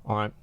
All right.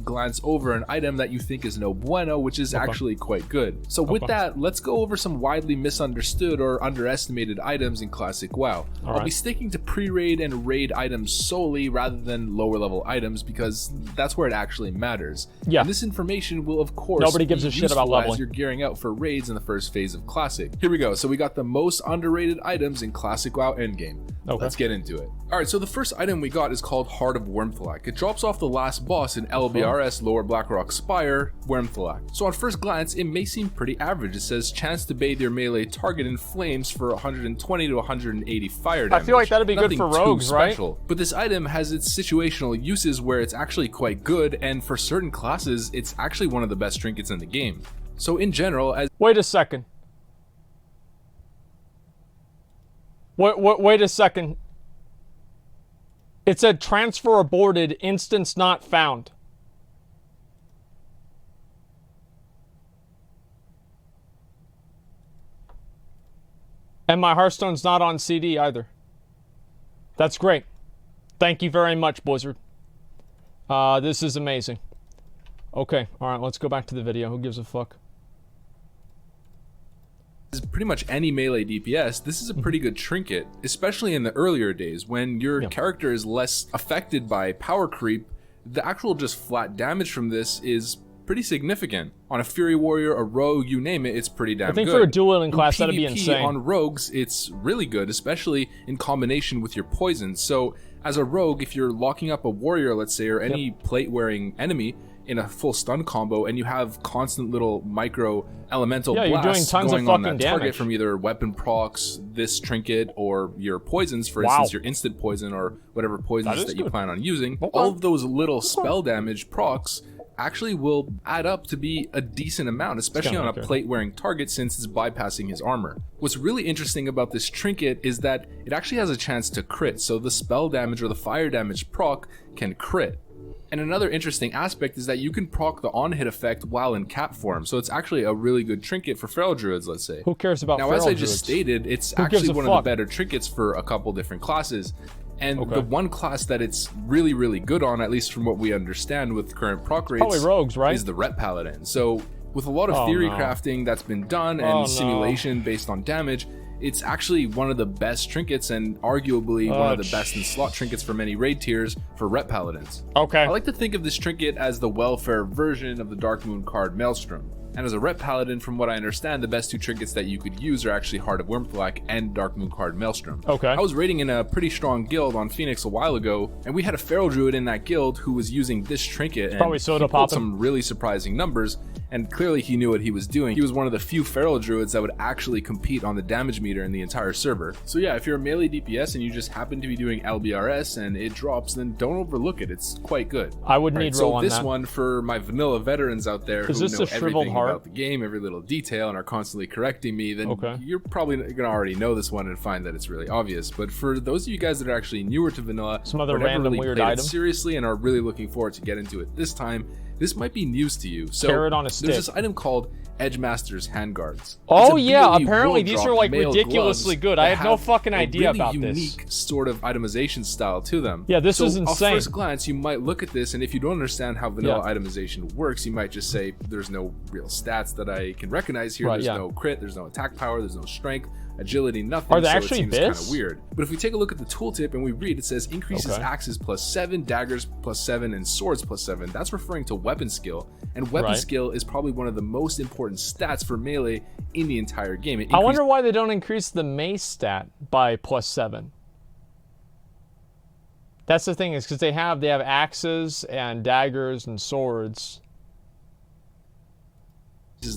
Glance over an item that you think is no bueno, which is actually quite good. So with that, let's go over some widely misunderstood or underestimated items in Classic WoW. I'll be sticking to pre-raid and raid items solely rather than lower level items because that's where it actually matters. Yeah. And this information will of course nobody gives a shit about leveling as you're gearing out for raids in the first phase of Classic. Here we go. So we got the most underrated items in Classic WoW endgame. Let's get into it. Alright, so the first item we got is called Heart of Wyrmthalak. It drops off the last boss in LBRS Lower Blackrock Spire, Wyrmthalak. So on first glance, it may seem pretty average. It says chance to bathe your melee target in flames for 120 to 180 fire damage. I feel like that'd be good for rogues, right? But this item has its situational uses where it's actually quite good, and for certain classes, it's actually one of the best trinkets in the game. So in general, as— Wait a second. Wait a second. It said transfer aborted, instance not found. And my Hearthstone's not on CD either. That's great. Thank you very much, Blizzard. This is amazing. Okay, alright, let's go back to the video. Who gives a fuck? Pretty much any melee DPS, this is a pretty good trinket, especially in the earlier days when your character is less affected by power creep. The actual just flat damage from this is pretty significant. On a Fury Warrior, a Rogue, you name it, it's pretty damn good. I think for a dueling class, that'd be insane. On Rogues, it's really good, especially in combination with your poison. So as a Rogue, if you're locking up a Warrior, let's say, or any plate-wearing enemy in a full stun combo, and you have constant little micro elemental blasts you're doing tons going of on that damage. target from either weapon procs, this trinket, or your poisons, for instance, your instant poison or whatever poisons that you plan on using, all of those little spell damage procs actually will add up to be a decent amount, especially on a plate-wearing target since it's bypassing his armor. What's really interesting about this trinket is that it actually has a chance to crit, so the spell damage or the fire damage proc can crit. And another interesting aspect is that you can proc the on-hit effect while in cap form, so it's actually a really good trinket for Feral Druids, let's say. Who cares about Now, Feral as I Druids? just stated, it's actually one of the better trinkets for a couple different classes. And the one class that it's really, really good on, at least from what we understand with current proc rates, probably rogues, right? Is the Ret Paladin. So with a lot of theory crafting that's been done and simulation based on damage, it's actually one of the best trinkets and arguably one of the best in slot trinkets for many raid tiers for Ret Paladins. I like to think of this trinket as the welfare version of the Dark Moon card Maelstrom. And as a Ret Paladin, from what I understand, the best two trinkets that you could use are actually Heart of Wyrmthalak and Dark Moon card Maelstrom. I was raiding in a pretty strong guild on Phoenix a while ago, and we had a Feral Druid in that guild who was using this trinket, and he pulled some really surprising numbers, and clearly he knew what he was doing. He was one of the few Feral Druids that would actually compete on the damage meter in the entire server. So yeah, if you're a melee DPS and you just happen to be doing LBRS and it drops, then don't overlook it. It's quite good. I would need roll on that. So this one, for my vanilla veterans out there who know everything about the game, every little detail, and are constantly correcting me, then you're probably gonna already know this one and find that it's really obvious. But for those of you guys that are actually newer to vanilla, some other random weird items seriously and are really looking forward to get into it this time, this might be news to you. So Carrot on a stick. There's this item called Edgemaster's Handguards. Oh yeah, apparently these are like ridiculously good. I had no fucking idea about this. Unique sort of itemization style to them. Yeah, this is insane. At first glance, you might look at this, and if you don't understand how vanilla itemization works, you might just say, there's no real stats that I can recognize here. There's no crit, there's no attack power, there's no strength, agility, nothing. Are they so actually it seems kind of weird. But if we take a look at the tooltip and we read, it says increases axes +7, daggers +7, and swords +7. That's referring to weapon skill, and weapon skill is probably one of the most important stats for melee in the entire game. I wonder why they don't increase the mace stat by +7. That's the thing, is because they have axes and daggers and swords.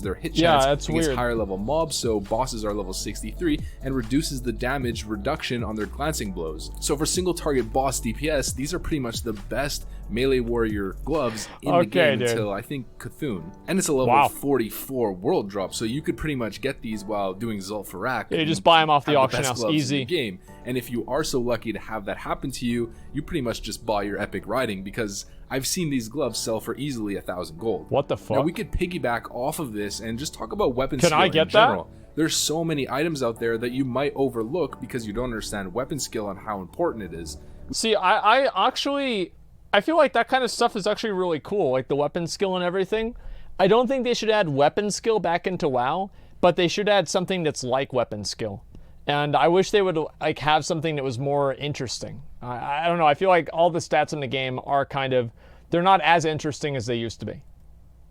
Their hit chance against higher level mobs, so bosses are level 63, and reduces the damage reduction on their glancing blows. So for single target boss DPS, these are pretty much the best melee warrior gloves in the game until I think Cthulhu. And it's a level 44 world drop, so you could pretty much get these while doing Zul'Farrak. Yeah, you just buy them off the auction house, easy. Game. And if you are so lucky to have that happen to you, you pretty much just buy your epic riding, because I've seen these gloves sell for easily 1,000 gold. What the fuck? Now we could piggyback off of this and just talk about weapon skill in general. There's so many items out there that you might overlook because you don't understand weapon skill and how important it is. See, I actually I feel like that kind of stuff is actually really cool, like the weapon skill and everything. I don't think they should add weapon skill back into WoW, but they should add something that's like weapon skill. And I wish they would like have something that was more interesting. I don't know. I feel like all the stats in the game are kind of, they're not as interesting as they used to be.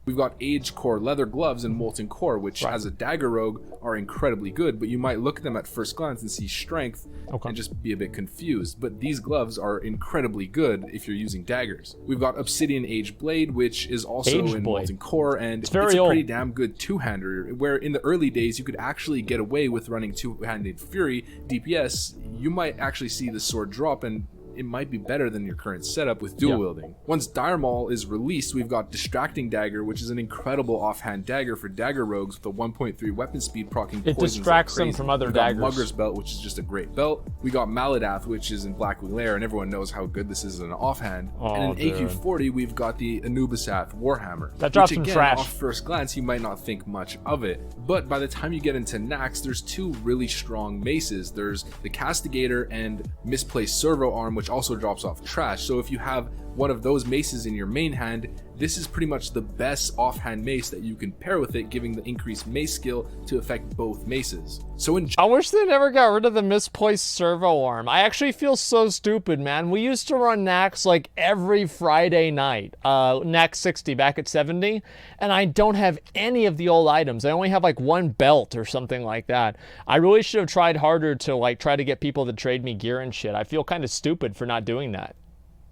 We've got Age Core Leather Gloves and Molten Core, which as a dagger rogue are incredibly good, but you might look at them at first glance and see strength and just be a bit confused. But these gloves are incredibly good if you're using daggers. We've got Obsidian Age Blade, which is also in Molten Core, and it's a pretty damn good two-hander, where in the early days you could actually get away with running two-handed Fury DPS. You might actually see the sword drop, and it might be better than your current setup with dual wielding. Once Dire Maul is released, we've got Distracting Dagger, which is an incredible offhand dagger for dagger rogues with a 1.3 weapon speed, proccing it distracts them from other daggers. Mugger's Belt, which is just a great belt. We got Maladath, which is in Blackwing Lair, and everyone knows how good this is as an offhand. And in AQ40, we've got the Anubisath Warhammer. That drops which, some again, trash. off first glance, you might not think much of it, but by the time you get into Nax, there's two really strong maces. There's the Castigator and Misplaced Servo Arm, which also drops off trash. So if you have one of those maces in your main hand, this is pretty much the best offhand mace that you can pair with it, giving the increased mace skill to affect both maces. So I wish they never got rid of the Misplaced Servo Arm. I actually feel so stupid, man. We used to run Nax like every Friday night, Nax 60 back at 70, and I don't have any of the old items. I only have like one belt or something like that. I really should have tried harder to like try to get people to trade me gear and shit. I feel kind of stupid for not doing that.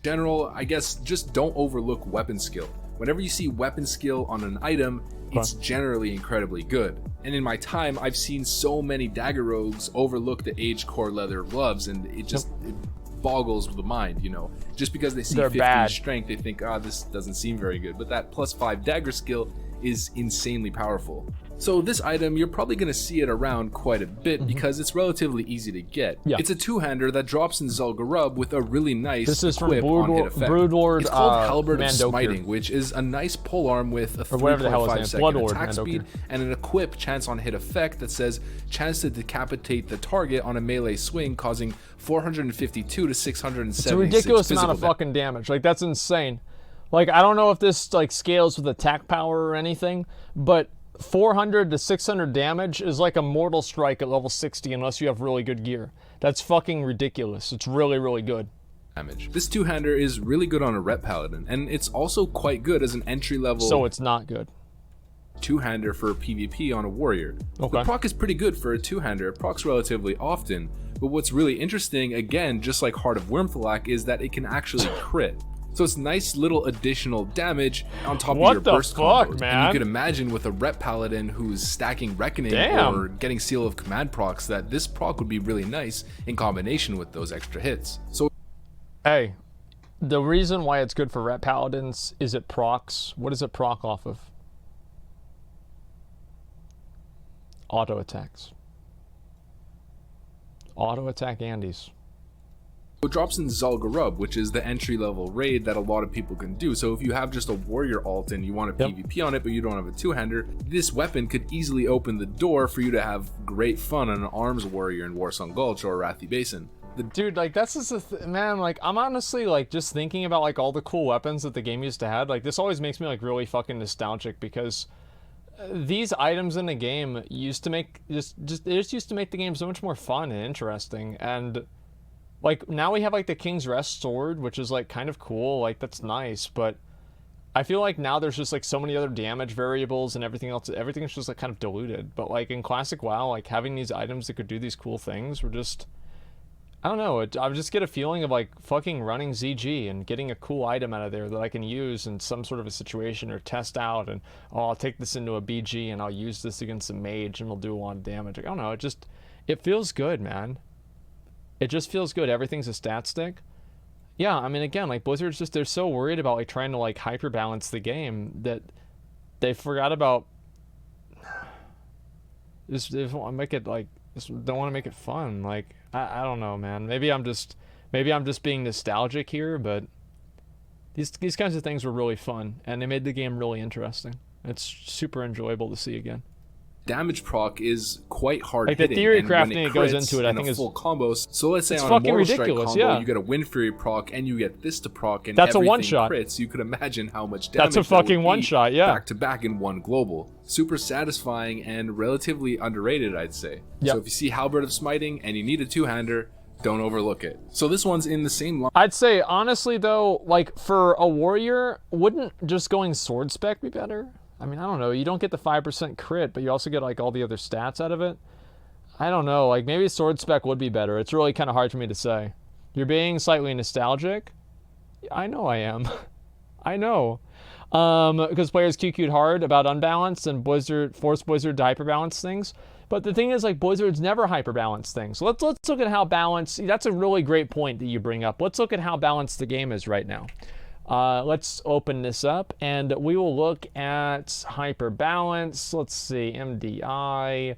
General, I guess just don't overlook weapon skill. Whenever you see weapon skill on an item, it's generally incredibly good. And in my time, I've seen so many dagger rogues overlook the Age Core Leather Gloves, and it just it boggles the mind, you know. Just because they see 15 strength, they think, this doesn't seem very good. But that +5 dagger skill is insanely powerful. So this item, you're probably going to see it around quite a bit because it's relatively easy to get. It's a two-hander that drops in Zul'Gurub with a really nice equip on hit effect. It's called Halberd of Smiting, which is a nice polearm with a 3.5 second attack speed and an equip chance on hit effect that says chance to decapitate the target on a melee swing, causing 452 to 676 It's a ridiculous amount of damage. fucking damage. Like, that's insane. Like, I don't know if this like scales with attack power or anything, but 400 to 600 damage is like a mortal strike at level 60 unless you have really good gear. That's fucking ridiculous. It's really, really good. This two-hander is really good on a rep paladin, and it's also quite good as an entry-level... So it's not good. Two-hander for PvP on a warrior. The proc is pretty good for a two-hander. It procs relatively often, but what's really interesting, again, just like Heart of Wyrmthalak, is that it can actually crit. So it's nice little additional damage on top of your burst combos. Man? And you could imagine with a rep paladin who's stacking Reckoning or getting Seal of Command procs that this proc would be really nice in combination with those extra hits. So, hey, the reason why it's good for rep paladins is it procs. What does it proc off of? Auto attacks. Auto attack Andes. it drops in Zul'Gurub, which is the entry-level raid that a lot of people can do. So if you have just a warrior alt and you want to PvP on it, but you don't have a two-hander, this weapon could easily open the door for you to have great fun on an arms warrior in Warsong Gulch or Arathi Basin. Dude, like, that's just man, like, I'm honestly, like, just thinking about, like, all the cool weapons that the game used to have. Like, this always makes me, like, really fucking nostalgic, because these items in the game used to make, they just used to make the game so much more fun and interesting. And, like, now we have, like, the King's Rest sword, which is, like, kind of cool. Like, that's nice, but I feel like now there's just, like, so many other damage variables and everything else. Everything's just, like, kind of diluted. But, like, in Classic WoW, like, having these items that could do these cool things were just... I don't know, I just get a feeling of, like, fucking running ZG and getting a cool item out of there that I can use in some sort of a situation or test out, and, oh, I'll take this into a BG and I'll use this against a mage and we'll do a lot of damage. Like, I don't know, it feels good, man. It just feels good. Everything's a stat stick. Yeah, I mean, again, like, Blizzard's just, they're so worried about, like, trying to, like, hyper-balance the game that they forgot about... They want to make it, like, don't want to make it fun. Like, I don't know, man. Maybe I'm just being nostalgic here, but these kinds of things were really fun, and they made the game really interesting. It's super enjoyable to see again. damage proc is quite hard like hitting. The theory and crafting it goes into it, I think, is full combos. So let's say on a Mortal Strike combo, yeah. you get a Wind Fury proc and you get this to proc, and that's a everything one-shot. crits. You could imagine how much damage that's a fucking one-shot, yeah. Back to back in one global. Super satisfying and relatively underrated, I'd say. Yep. So if you see Halberd of Smiting and you need a two-hander, don't overlook it. So this one's in the same line. I'd say, honestly, though, like, for a warrior, wouldn't just going sword spec be better? I mean, I don't know. You don't get the 5% crit, but you also get, like, all the other stats out of it. I don't know. Like, maybe sword spec would be better. It's really kind of hard for me to say. You're being slightly nostalgic? I know I am. I know. Because players QQ'd hard about unbalanced and Blizzard forced Blizzard to hyperbalance things. But the thing is, like, Blizzard's never hyperbalance things. So let's look at how balanced. That's a really great point that you bring up. Let's look at how balanced the game is right now. Let's open this up, and we will look at hyperbalance. Let's see, MDI.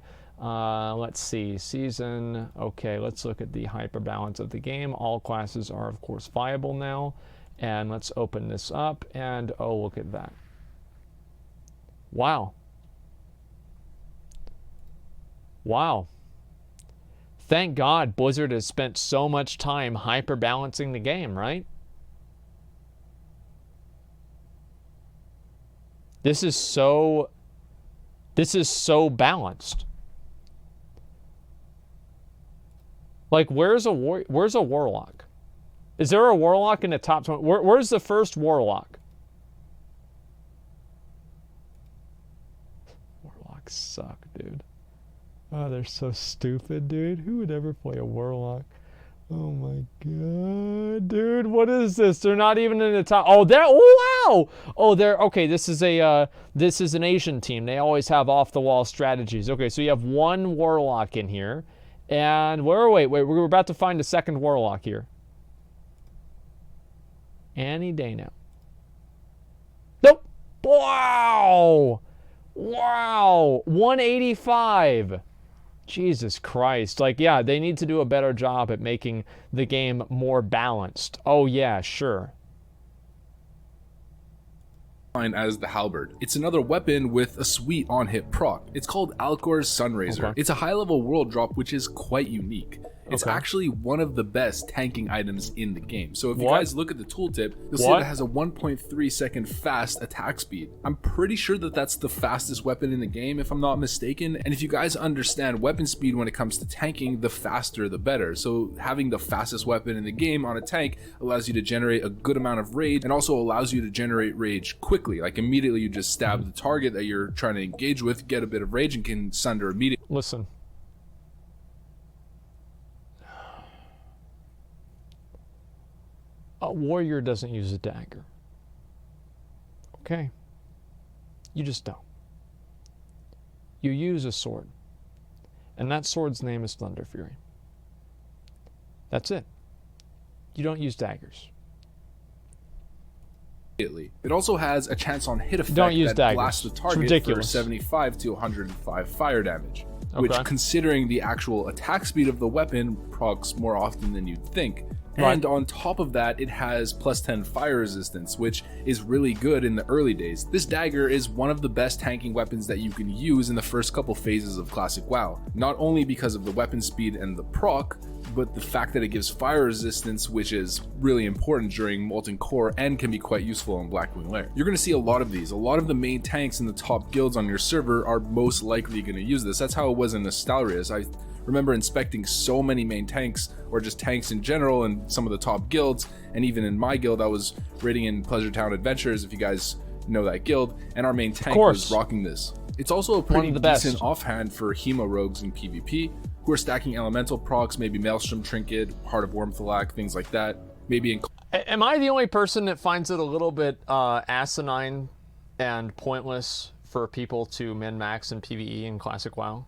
Let's see, season. Okay, let's look at the hyperbalance of the game. All classes are, of course, viable now. And let's open this up, and oh, look at that. Wow. Wow. Thank God Blizzard has spent so much time hyperbalancing the game, right? This is so balanced. Like, where's a warlock? Is there a warlock in the top 20? Where's the first warlock? Warlocks suck, dude. Oh, they're so stupid, dude. Who would ever play a warlock? Oh my god, dude, what is this? They're not even in the top. Oh, they're, oh wow. Oh, they're okay. This is an Asian team. They always have off the wall strategies. Okay, so you have one warlock in here, and wait, we're about to find a second warlock here. Any day now. Nope. Wow. Wow. 185. Jesus Christ. Like, yeah, they need to do a better job at making the game more balanced. Oh, yeah, sure. As the halberd. It's another weapon with a sweet on-hit proc. It's called Alcor's Sunraiser. Okay. It's a high-level world drop which is quite unique. It's actually one of the best tanking items in the game. So if you guys look at the tooltip, you'll see that it has a 1.3 second fast attack speed. I'm pretty sure that that's the fastest weapon in the game, if I'm not mistaken. And if you guys understand weapon speed when it comes to tanking, the faster the better. So having the fastest weapon in the game on a tank allows you to generate a good amount of rage, and also allows you to generate rage quickly. Like, immediately you just stab the target that you're trying to engage with, get a bit of rage, and can sunder immediately. Listen. A warrior doesn't use a dagger. Okay? You just don't. You use a sword. And that sword's name is Thunder Fury. That's it. You don't use daggers. It also has a chance on hit effect that blasts the target for 75 to 105 fire damage. Which, considering the actual attack speed of the weapon, procs more often than you'd think. And on top of that, it has plus 10 fire resistance, which is really good in the early days. This dagger is one of the best tanking weapons that you can use in the first couple phases of Classic WoW. Not only because of the weapon speed and the proc, but the fact that it gives fire resistance, which is really important during Molten Core and can be quite useful in Blackwing Lair. You're going to see a lot of these. A lot of the main tanks in the top guilds on your server are most likely going to use this. That's how it was in Nostalrius. I remember inspecting so many main tanks, or just tanks in general, in some of the top guilds, and even in my guild I was raiding in Pleasure Town Adventures, if you guys know that guild, and our main tank was rocking this. It's also a pretty decent offhand for Hemo rogues in PvP, who are stacking elemental procs, maybe Maelstrom Trinket, Heart of Wormthalak, things like that. Maybe in... Am I the only person that finds it a little bit asinine and pointless for people to min-max in PvE in Classic WoW?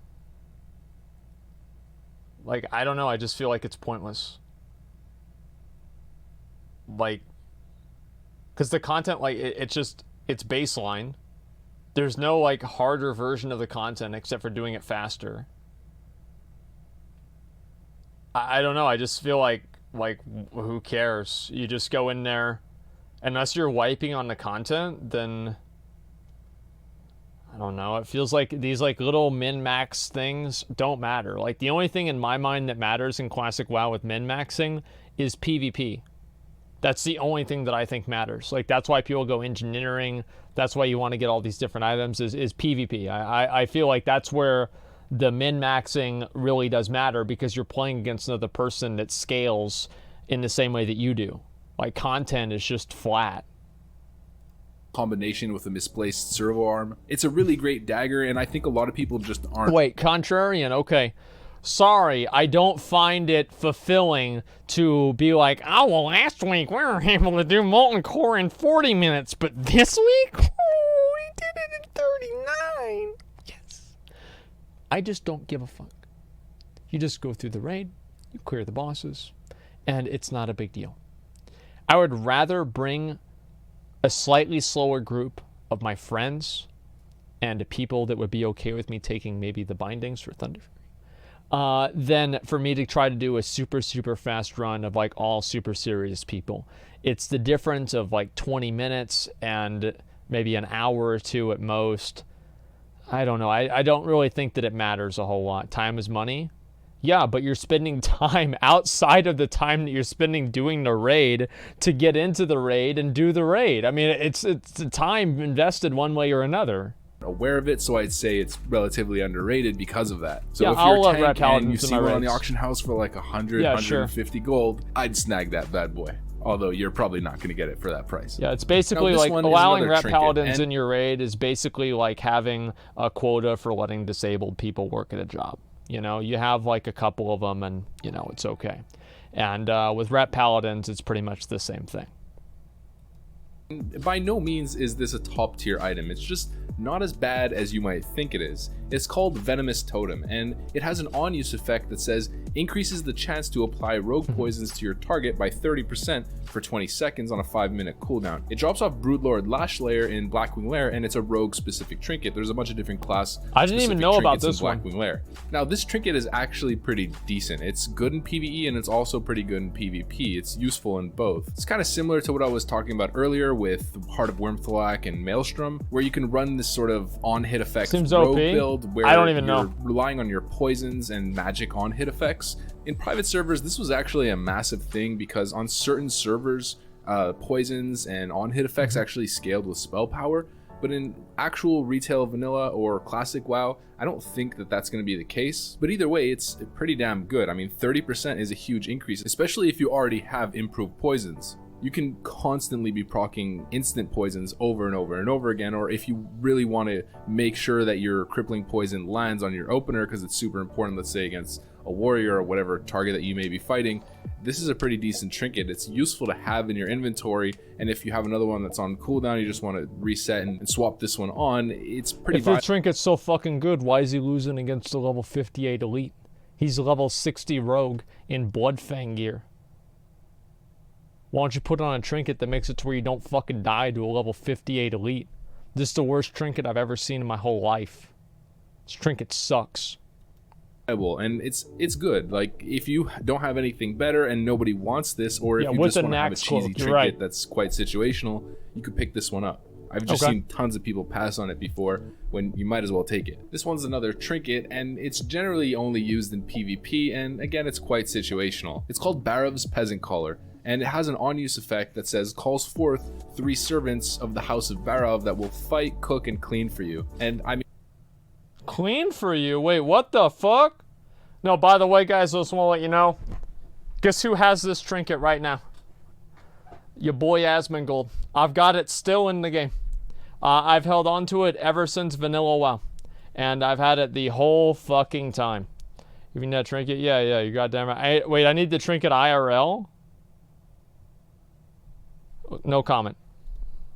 Like, I don't know, I just feel like it's pointless. Like, because the content, like, it's baseline. There's no, like, harder version of the content except for doing it faster. I don't know, I just feel like, who cares? You just go in there, unless you're wiping on the content, then... I don't know. It feels like these like little min-max things don't matter. Like the only thing in my mind that matters in Classic WoW with min-maxing is PvP. That's the only thing that I think matters. Like that's why people go engineering. That's why you want to get all these different items is PvP. I feel like that's where the min-maxing really does matter because you're playing against another person that scales in the same way that you do. Like content is just flat. Combination with a misplaced servo arm. It's a really great dagger, and I think a lot of people just aren't. Wait, contrarian, okay. Sorry, I don't find it fulfilling to be like, oh, well, last week we were able to do Molten Core in 40 minutes, but this week, oh, we did it in 39. Yes. I just don't give a fuck. You just go through the raid, you clear the bosses, and it's not a big deal. I would rather bring a slightly slower group of my friends and people that would be okay with me taking maybe the bindings for Thunder than for me to try to do a super, super fast run of like all super serious people. It's the difference of like 20 minutes and maybe an hour or two at most. I don't know. I don't really think that it matters a whole lot. Time is money. Yeah, but you're spending time outside of the time that you're spending doing the raid to get into the raid and do the raid. I mean, it's the time invested one way or another. Aware of it, so I'd say it's relatively underrated because of that. So yeah, if you're I'll a tank and you see one on the auction house for like 100, yeah, 150 gold, I'd snag that bad boy. Although you're probably not going to get it for that price. Yeah, it's basically like allowing Rat Paladins in your raid is basically like having a quota for letting disabled people work at a job. You know, you have like a couple of them and, you know, it's okay. And with Rat Paladins, it's pretty much the same thing. By no means is this a top tier item. It's just not as bad as you might think it is. It's called Venomous Totem, and it has an on-use effect that says increases the chance to apply rogue poisons to your target by 30% for 20 seconds on a 5-minute cooldown. It drops off Broodlord Lash Layer in Blackwing Lair, and it's a rogue specific trinket. There's a bunch of different class I didn't even know about this one. Blackwing Lair. Now this trinket is actually pretty decent. It's good in PvE and it's also pretty good in PvP. It's useful in both. It's kind of similar to what I was talking about earlier with Heart of Wormthalak and Maelstrom, where you can run this sort of on-hit effects rogue build where I don't even you're know. relying on your poisons and magic on-hit effects. In private servers, this was actually a massive thing because on certain servers, poisons and on-hit effects actually scaled with spell power. But in actual retail vanilla or classic WoW, I don't think that that's going to be the case. But either way, it's pretty damn good. I mean, 30% is a huge increase, especially if you already have improved poisons. You can constantly be proccing instant poisons over and over and over again, or if you really want to make sure that your crippling poison lands on your opener because it's super important, let's say against a warrior or whatever target that you may be fighting, this is a pretty decent trinket. It's useful to have in your inventory, and if you have another one that's on cooldown, you just want to reset and swap this one on, it's pretty If the trinket's so fucking good, why is he losing against a level 58 elite? He's level 60 rogue in Bloodfang gear. Why don't you put on a trinket that makes it to where you don't fucking die to a level 58 elite? This is the worst trinket I've ever seen in my whole life. This trinket sucks. And it's good. Like, if you don't have anything better and nobody wants this, or if you just want to have a cheesy trinket that's quite situational, you could pick this one up. I've just seen tons of people pass on it before, when you might as well take it. This one's another trinket, and it's generally only used in PvP, and again, it's quite situational. It's called Barov's Peasant Collar, and it has an on-use effect that says calls forth 3 servants of the House of Barov that will fight, cook, and clean for you. And I mean, clean for you? Wait, what the fuck? No, by the way, guys, I just want to let you know. Guess who has this trinket right now? Your boy Asmongold. I've got it still in the game. I've held on to it ever since Vanilla WoW. And I've had it the whole fucking time. You mean that trinket? Yeah, you goddamn right. Wait, I need the trinket IRL? No comment.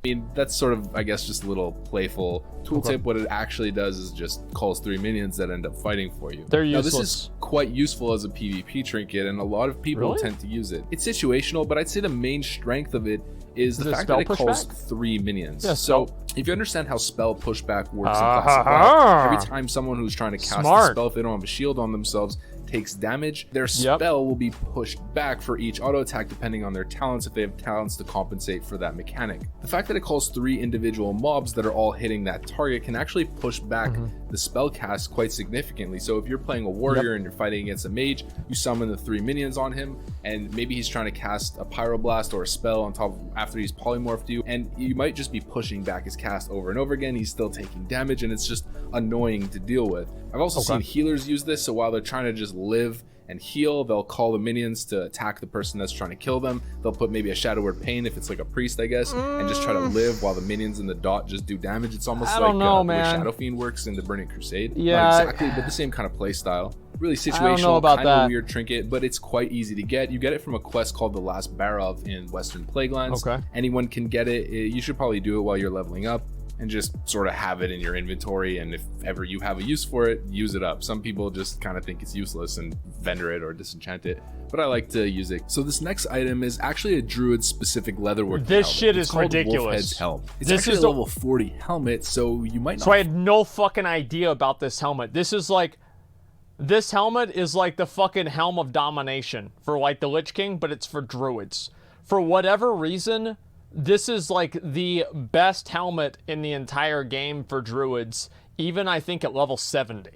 I mean, that's sort of, I guess, just a little playful tooltip. What it actually does is just calls 3 minions that end up fighting for you. They're useless. Now, this is quite useful as a PvP trinket, and a lot of people tend to use it. It's situational, but I'd say the main strength of it is the fact that it calls 3 minions. Yeah, so if you understand how spell pushback works in Classic WoW, every time someone who's trying to cast a spell, if they don't have a shield on themselves, takes damage, their spell will be pushed back for each auto attack depending on their talents, if they have talents to compensate for that mechanic. The fact that it calls 3 individual mobs that are all hitting that target can actually push back the spell cast quite significantly. So if you're playing a warrior and you're fighting against a mage, you summon the 3 minions on him, and maybe he's trying to cast a pyroblast or a spell on top of, after he's polymorphed you, and you might just be pushing back his cast over and over again. He's still taking damage, and it's just annoying to deal with. I've also seen healers use this, so while they're trying to just live and heal, they'll call the minions to attack the person that's trying to kill them. They'll put maybe a Shadow Word Pain if it's like a priest, I guess, and just try to live while the minions in the dot just do damage. It's almost like the way Shadow Fiend works in the Burning Crusade. Yeah, not exactly, but the same kind of play style. Really situational, kind of weird trinket, but it's quite easy to get. You get it from a quest called the Last Barov in Western Plaguelands. Anyone can get it. You should probably do it while you're leveling up and just sort of have it in your inventory, and if ever you have a use for it, use it up. Some people just kind of think it's useless and vendor it or disenchant it, but I like to use it. So this next item is actually a druid specific leatherwork. This shit is ridiculous. Wolfhead's helm. It's actually a level 40 helmet, so you might not. So I had no fucking idea about this helmet. This helmet is like the fucking Helm of Domination for like the Lich King, but it's for druids. For whatever reason, this is like the best helmet in the entire game for druids, even I think at level 70.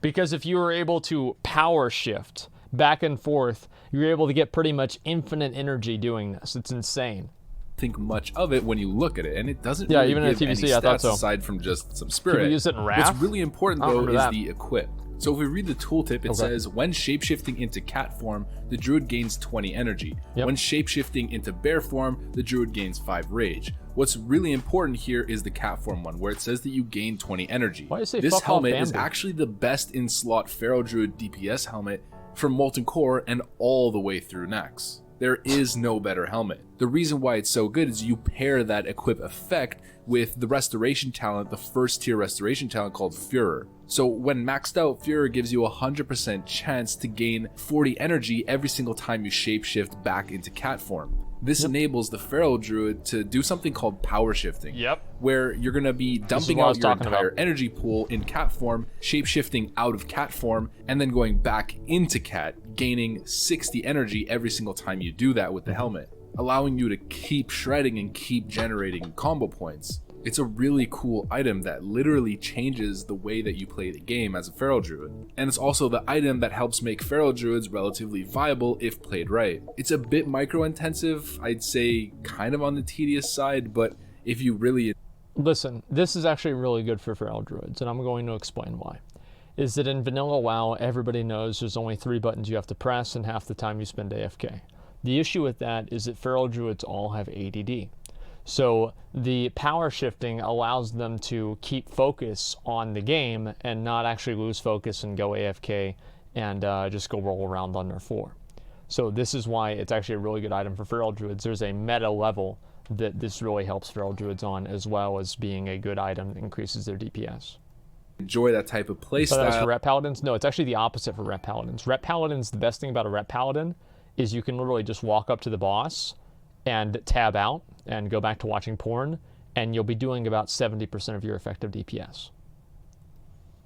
Because if you were able to power shift back and forth, you're able to get pretty much infinite energy doing this. It's insane. Think much of it when you look at it, and it doesn't really even give in TVC, any I thought stats so. aside from just some spirit. Can we use it in Wrath? What's really important though is the equip. So if we read the tooltip, it says when shapeshifting into cat form, the druid gains 20 energy. When shapeshifting into bear form, the druid gains 5 rage. What's really important here is the cat form one, where it says that you gain 20 energy. Why do you say this helmet is Bambi? actually the best in slot Feral Druid DPS helmet from Molten Core and all the way through Nex. There is no better helmet. The reason why it's so good is you pair that equip effect with the restoration talent, the first tier restoration talent called Führer. So when maxed out, Führer gives you a 100% chance to gain 40 energy every single time you shapeshift back into cat form. This enables the Feral Druid to do something called power shifting, where you're going to be dumping out your entire energy pool in cat form, shapeshifting out of cat form, and then going back into cat, gaining 60 energy every single time you do that with the helmet, allowing you to keep shredding and keep generating combo points. It's a really cool item that literally changes the way that you play the game as a Feral Druid. And it's also the item that helps make Feral Druids relatively viable if played right. It's a bit micro-intensive, I'd say kind of on the tedious side, but if you really... Listen, this is actually really good for Feral Druids, and I'm going to explain why. Is that in vanilla WoW, everybody knows there's only 3 buttons you have to press, and half the time you spend AFK. The issue with that is that Feral Druids all have ADD. So the power shifting allows them to keep focus on the game and not actually lose focus and go AFK and just go roll around on their floor. So this is why it's actually a really good item for Feral Druids. There's a meta level that this really helps Feral Druids on, as well as being a good item that increases their DPS. Enjoy that type of playstyle. So that's for Rep Paladins? No, it's actually the opposite for Rep Paladins. Rep Paladins, the best thing about a Rep Paladin is you can literally just walk up to the boss and tab out and go back to watching porn, and you'll be doing about 70% of your effective DPS.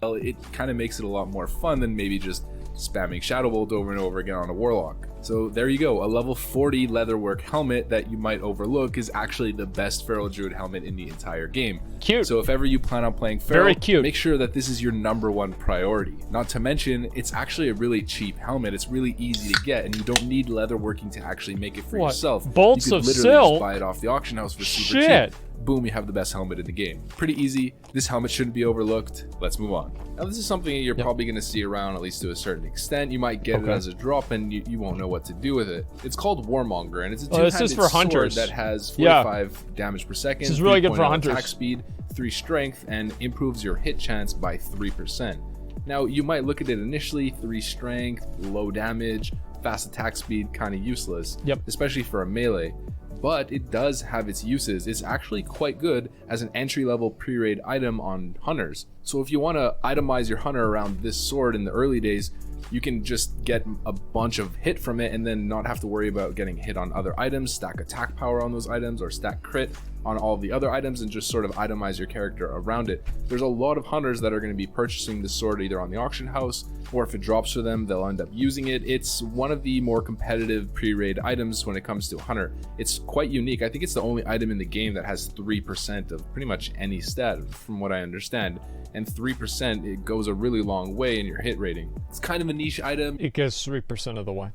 Well, it kind of makes it a lot more fun than maybe just spamming Shadow Bolt over and over again on a Warlock. So there you go, a level 40 leatherwork helmet that you might overlook is actually the best Feral Druid helmet in the entire game. Cute. So if ever you plan on playing Feral, make sure that this is your #1 priority. Not to mention, it's actually a really cheap helmet. It's really easy to get, and you don't need leatherworking to actually make it for yourself. Bolts you could of literally silk? just buy it off the auction house for super cheap. Boom, you have the best helmet in the game. Pretty easy. This helmet shouldn't be overlooked. Let's move on. Now, this is something you're probably going to see around, at least to a certain extent. You might get it as a drop, and you won't know what to do with it. It's called Warmonger, and it's a two-handed sword that has 45 damage per second. This is really good for hunters. Attack speed, 3 strength, and improves your hit chance by 3%. Now, you might look at it initially, 3 strength, low damage, fast attack speed, kind of useless, especially for a melee. But it does have its uses. It's actually quite good as an entry-level pre-raid item on hunters. So if you want to itemize your hunter around this sword in the early days, you can just get a bunch of hit from it and then not have to worry about getting hit on other items, stack attack power on those items, or stack crit. on all the other items and just sort of itemize your character around it. There's a lot of hunters that are going to be purchasing this sword either on the auction house, or if it drops for them, they'll end up using it. It's one of the more competitive pre-raid items when it comes to hunter. It's quite unique. I think it's the only item in the game that has 3% of pretty much any stat, from what I understand. And 3%, it goes a really long way in your hit rating. It's kind of a niche item. It goes 3% of the way.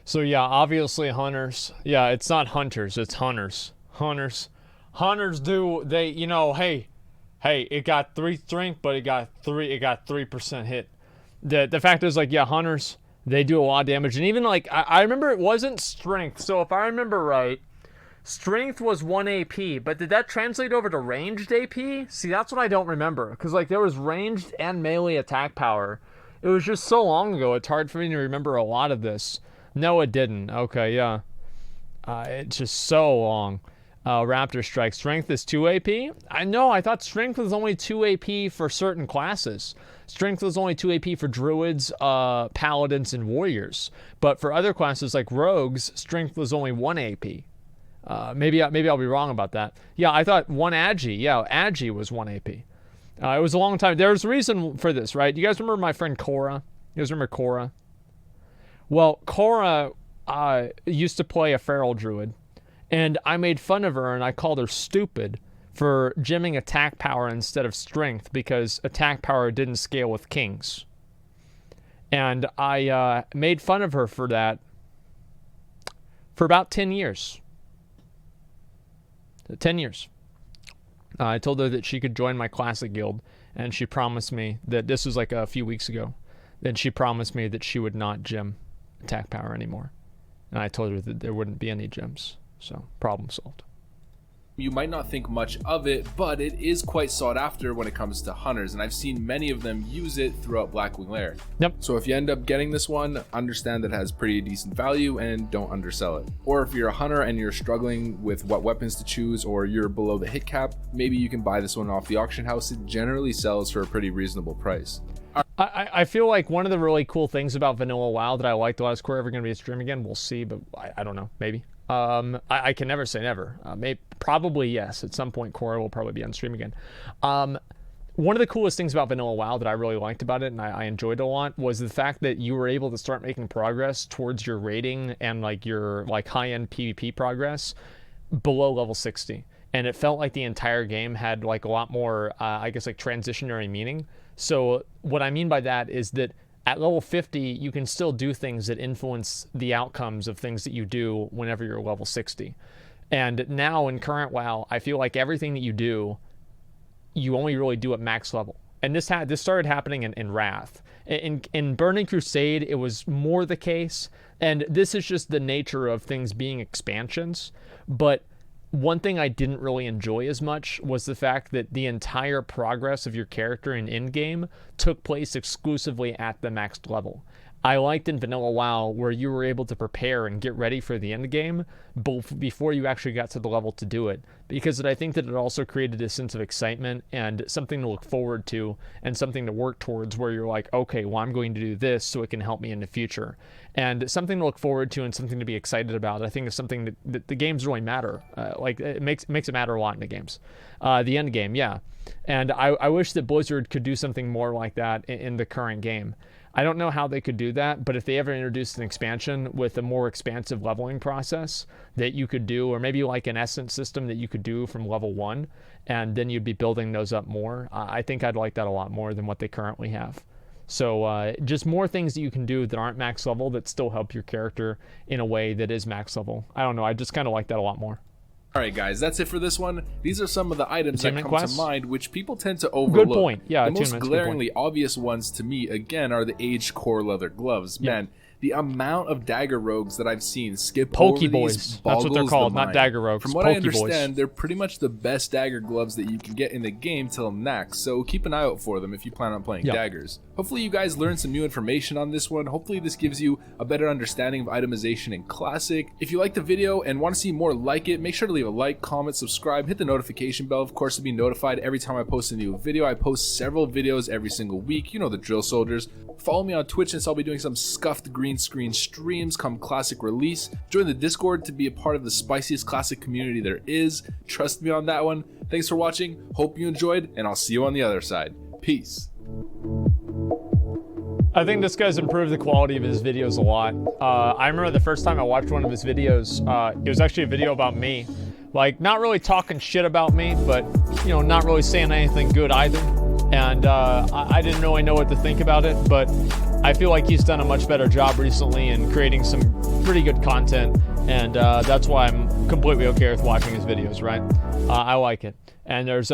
So yeah, obviously hunters. Yeah, it's not hunters, it's hunters. Hunters do, they, you know, hey, it got 3 strength, but it got 3% hit. The fact is, like, yeah, hunters, they do a lot of damage. And even, like, I remember it wasn't strength. So if I remember right, strength was 1 AP, but did that translate over to ranged AP? See, that's what I don't remember. Because, like, there was ranged and melee attack power. It was just so long ago, it's hard for me to remember a lot of this. No, it didn't. Okay, yeah. It's just so long. Raptor Strike. Strength is 2 AP? I know, I thought Strength was only 2 AP for certain classes. Strength was only 2 AP for Druids, Paladins, and Warriors. But for other classes like Rogues, Strength was only 1 AP. Maybe I'll be wrong about that. Yeah, I thought 1 Agi. Yeah, Agi was 1 AP. It was a long time. There's a reason for this, right? You guys remember my friend Cora? You guys remember Cora? Well, Cora used to play a Feral Druid, and I made fun of her and I called her stupid for gemming attack power instead of strength because attack power didn't scale with kings. And I made fun of her for that for about 10 years. 10 years. I told her that she could join my classic guild, and she promised me that, this was like a few weeks ago, then she promised me that she would not gem attack power anymore. And I told her that there wouldn't be any gems. So, problem solved. You might not think much of it, but it is quite sought after when it comes to hunters, and I've seen many of them use it throughout Blackwing Lair. Yep. So if you end up getting this one, understand that it has pretty decent value and don't undersell it. Or if you're a hunter and you're struggling with what weapons to choose, or you're below the hit cap, maybe you can buy this one off the auction house. It generally sells for a pretty reasonable price. I feel like one of the really cool things about Vanilla WoW that I liked the last Core ever going to be a stream again, we'll see, but I don't know, maybe. I can never say never. Probably yes. At some point, Korra will probably be on stream again. One of the coolest things about Vanilla WoW that I really liked about it and I enjoyed a lot was the fact that you were able to start making progress towards your rating and like your like high-end PvP progress below level 60. And it felt like the entire game had like a lot more, I guess, like transitionary meaning. So what I mean by that is that at level 50, you can still do things that influence the outcomes of things that you do whenever you're level 60. And now in current WoW, I feel like everything that you do, you only really do at max level. And this started happening in Wrath. In Burning Crusade, it was more the case. And this is just the nature of things being expansions. But one thing I didn't really enjoy as much was the fact that the entire progress of your character in in-game took place exclusively at the maxed level. I liked in Vanilla WoW where you were able to prepare and get ready for the end game before you actually got to the level to do it, because I think that it also created a sense of excitement and something to look forward to and something to work towards where you're like, okay, well, I'm going to do this so it can help me in the future. And something to look forward to and something to be excited about. I think is something that the games really matter. Like it makes it matter a lot in the games. The end game, yeah. And I wish that Blizzard could do something more like that in the current game. I don't know how they could do that, but if they ever introduced an expansion with a more expansive leveling process that you could do, or maybe like an essence system that you could do from level 1, and then you'd be building those up more, I think I'd like that a lot more than what they currently have. So just more things that you can do that aren't max level that still help your character in a way that is max level. I don't know, I just kind of like that a lot more. Alright guys, that's it for this one. These are some of the items that come to mind which people tend to overlook. Good point. Yeah, the most glaringly obvious ones to me, again, are the aged core leather gloves. Yeah. Man, the amount of dagger rogues that I've seen skip Pokey over boys. these That's what they're called, not dagger rogues. From what Pokey I understand, boys. They're pretty much the best dagger gloves that you can get in the game till next, so keep an eye out for them if you plan on playing daggers. Hopefully you guys learned some new information on this one. Hopefully this gives you a better understanding of itemization in Classic. If you liked the video and want to see more like it, make sure to leave a like, comment, subscribe, hit the notification bell, of course, to be notified every time I post a new video. I post several videos every single week. You know the drill, soldiers. Follow me on Twitch, since I'll be doing some scuffed green green screen streams come classic release. Join the Discord to be a part of the spiciest classic community there is. Trust me on that one. Thanks for watching. Hope you enjoyed, and I'll see you on the other side. Peace. I think this guy's improved the quality of his videos a lot. I remember the first time I watched one of his videos, it was actually a video about me. Like, not really talking shit about me, but, you know, not really saying anything good either. And I didn't really know what to think about it, but I feel like he's done a much better job recently in creating some pretty good content. And that's why I'm completely okay with watching his videos, right? I like it. And there's